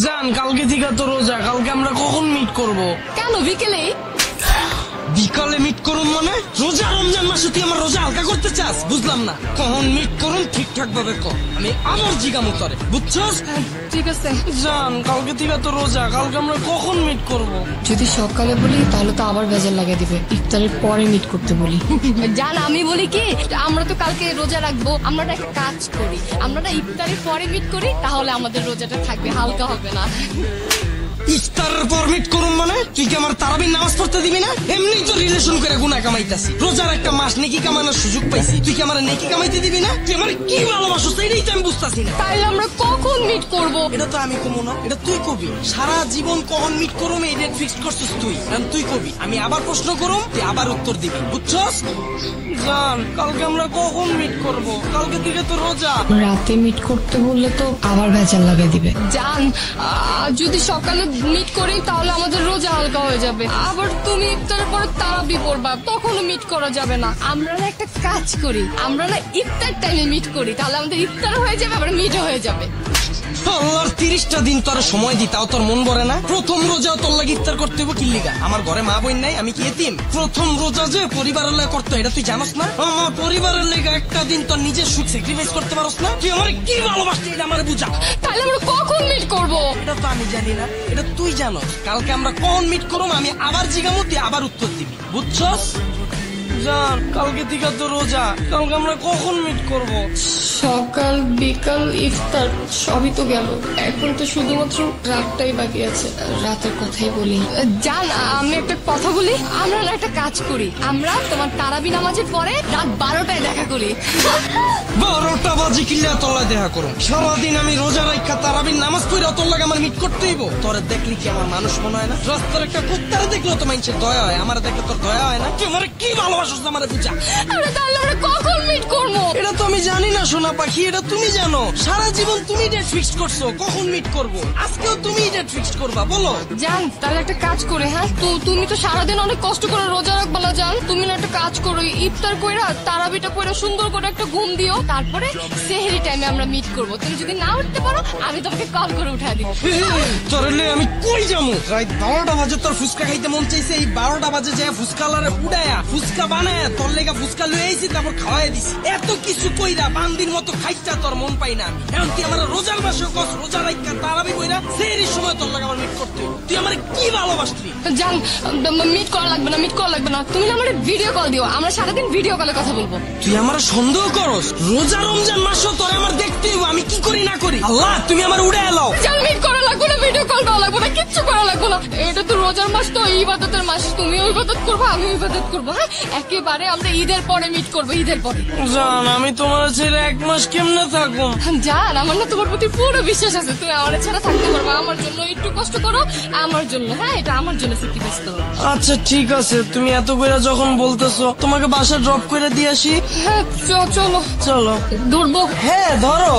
জান কালকে থেকে তো রোজা, কালকে আমরা কখন মিট করব? কেন বিকেলে? বিকালে মিট করুন মানে? রোজা রমজান মাসে তুই আমার রোজা হালকা করতে চাস? বুঝলাম না। কখন মিট করুন ঠিকঠাক ভাবে কর, আমি আমার জিগামু করে, বুঝছস? ঠিক আছে জান কালকে থেকে তো রোজা, কালকে আমরা কখন মিট করব? যদি সকালে বলি তাহলে তো আবার ভেজাল লাগিয়ে দিবে, ইফতারের পরে মিট করতে বলি। জান আমি বলি কি, আমরা তো কালকে রোজা রাখবো, আমরা একটা কাজ করি, আমরা ইফতারের পরে মিট করি, তাহলে আমাদের রোজাটা থাকবে, হালকা হবে না। ইফতারের পর মিট করুন মানে? তুই কি আমার তারাবির নামাজ পড়তে দিবি না? এমনি তো রিলেশন করে গুনাহ কামাইতাছি, রোজার একটা মাস নেকি কামানোর সুযোগ পাইছি, তুই কি আমার নেকি কামাইতে দিবি না? তুই আমার কি ভালোবাসো এটাই তো আমি বুঝতাছি না। তাইলে আমরা কখন মিট করব? এটা তো আমি কমু না, এটা তুই কবি। সারা জীবন কখন মিট করুম এই ডেট ফিক্স করছিস তুই, তুই কবি। আমি আবার প্রশ্ন করুম, তুই আবার উত্তর দিবি, বুঝছস? জান কালকে আমরা কখন মিট করব? কালকে থেকে তো রোজা। রাতে মিট করতে বললে তো আবার ভেজাল লাগিয়ে দিবে। জান যদি সকালে মিট করি তাহলে আমাদের রোজা হালকা হয়ে যাবে, আবার তুমি ইফতারের পরে তারাবি পড়বা, তখনও মিট করা যাবে না। আমরা একটা কাজ করি, আমরা ইফতার টাইমে মিট করি, তাহলে আমাদের ইফতার হয়ে যাবে, আবার মিটও হয়ে যাবে। আল্লাহর 30টা দিন তোর সময় দি, তাও তোর মন ভরে না? প্রথম রোজা তোর লাগি ইফতার করতে হইব কি লিগা? আমার ঘরে মা বোন নাই, আমি কি এতিম? প্রথম রোজা যে পরিবারের লাগে করতে, এটা তুই জানোস না? আমার পরিবারের লেগে একটা দিন তোর নিজের সুখ স্যাক্রিফাইস করতে পারোস না? তুই আমার কি ভালোবাসছিস এটা আমার বুঝা। তাহলে আমরা কখন মিট করব? এটা তো আমি জানি না, এটা তুই জানোস। কালকে আমরা কখন মিট করুম আমি আবার জিগামু, তুই আবার উত্তর দিবি, বুঝছস? জান কালকে থেকে তো রোজা, কালকে আমরা কখন মিট করব? সকাল বিকাল ইফতার সবই তো গেল, এখন তো শুধুমাত্র রাতটাই বাকি আছে। রাতের কথাই বলি। জান আমি একটা কথা বলি, আমরা একটা কাজ করি, আমরা তোমার তারাবি নামাজের পরে রাত 12টায় দেখা করি। 12টা বাজে কিল্লা তলায় দেখা করুম? সারাদিন আমি রোজা রাখা তারাবির নামাজ পড়ে তোর লাগে আমার মিট করতে হইব? তোরে দেখলি কি আমার মানুষ মনে হয় না? রাস্তার একটা কুত্তারে দেখলেও তো মানুষের দয়া হয়, আমার দেখলে তোর দয়া হয় না? তুই আমার কি ভালোবাসিস আমার বুঝা। আরে তাহলে আমরা কখন মিট করবো? এটা তো আমি জানি না সোনা পাখি, এটা তুমি জানো। সারা জীবন তুমি ডেট ফিক্স করছো কখন মিট করব, আজকেও তুমি ডেট ফিক্স করবা, বলো। জান তাহলে একটা কাজ করে, হ্যাঁ তো তুমি তো সারাদিন অনেক কষ্ট করে রোজা রাখবা না জান, তুমি না একটা কাজ করো, ইফতার কইরা তারাবিটা পড়ে সুন্দর করে একটা ঘুম দিও, তারপরে সেহরি টাইমে আমরা মিট করব। তুমি যদি না উঠতে পারো আমি তোমাকে কল করে উঠায় দিব। তোরলে আমি কই যাবো? রাত 12টা বাজে তোর ফুচকা খাইতে মন চাইছে, এই 12টা বাজে যায় ফুচকা লারে উড়ায়া ফুচকা বানায়া তোর লেগা ফুচকা লয়ে আইছি, তারপর খাওয়াই দিছি। এত কিছু কইরা বান্দির মতো খাইতা তোর মন পাই না। এখন তুই আমার রোজার মাসে কস রোজা রাখা তারাবি কইরা সেহরির সময় তোর লাগে আমার মিট করতে হইব। তুই আমার কি ভালোবাসলি? জান মিট করা লাগবে না, মিট করা লাগবে না, তুমি আমার ভিডিও কল দিও, আমরা সারাদিন ভিডিও কলে কথা বলবো। তুই আমার সন্দেহ করস? রোজা রমজান মাসও তোর আমার দেখতে হইব, আমি কি করি না করি? আল্লাহ তুমি আমার উড়ে এলাও। জান মিট করা লাগবে না, ভিডিও কল করা লাগবে না, কিচ্ছু করা লাগবে না। এটা তো রোজার মাস, তো ইবাদতের মাস, তুমিও ইবাদত করবো আমিও ইবাদত করবো। হ্যাঁ একেবারে আমরা ঈদের পরে মিট করবো, ঈদের পরে। জান আমি তোমার ছেড়ে 1 মাস কেমনে থাকবো? জান আমার না তোমার প্রতি পুরো বিশ্বাস আছে, তুমি আমার ছাড়া থাকতে পারবে, আমার জন্য একটু কষ্ট করো, আমার জন্য, হ্যাঁ এটা আমার জন্য স্যাক্রিফাইস করো। আচ্ছা ঠিক আছে, তুমি এত করে যখন বলতেছো তোমাকে বাসা ড্রপ করে দিয়ে আসি। হ্যাঁ চলো চলো। ধরবো? হ্যাঁ ধরো।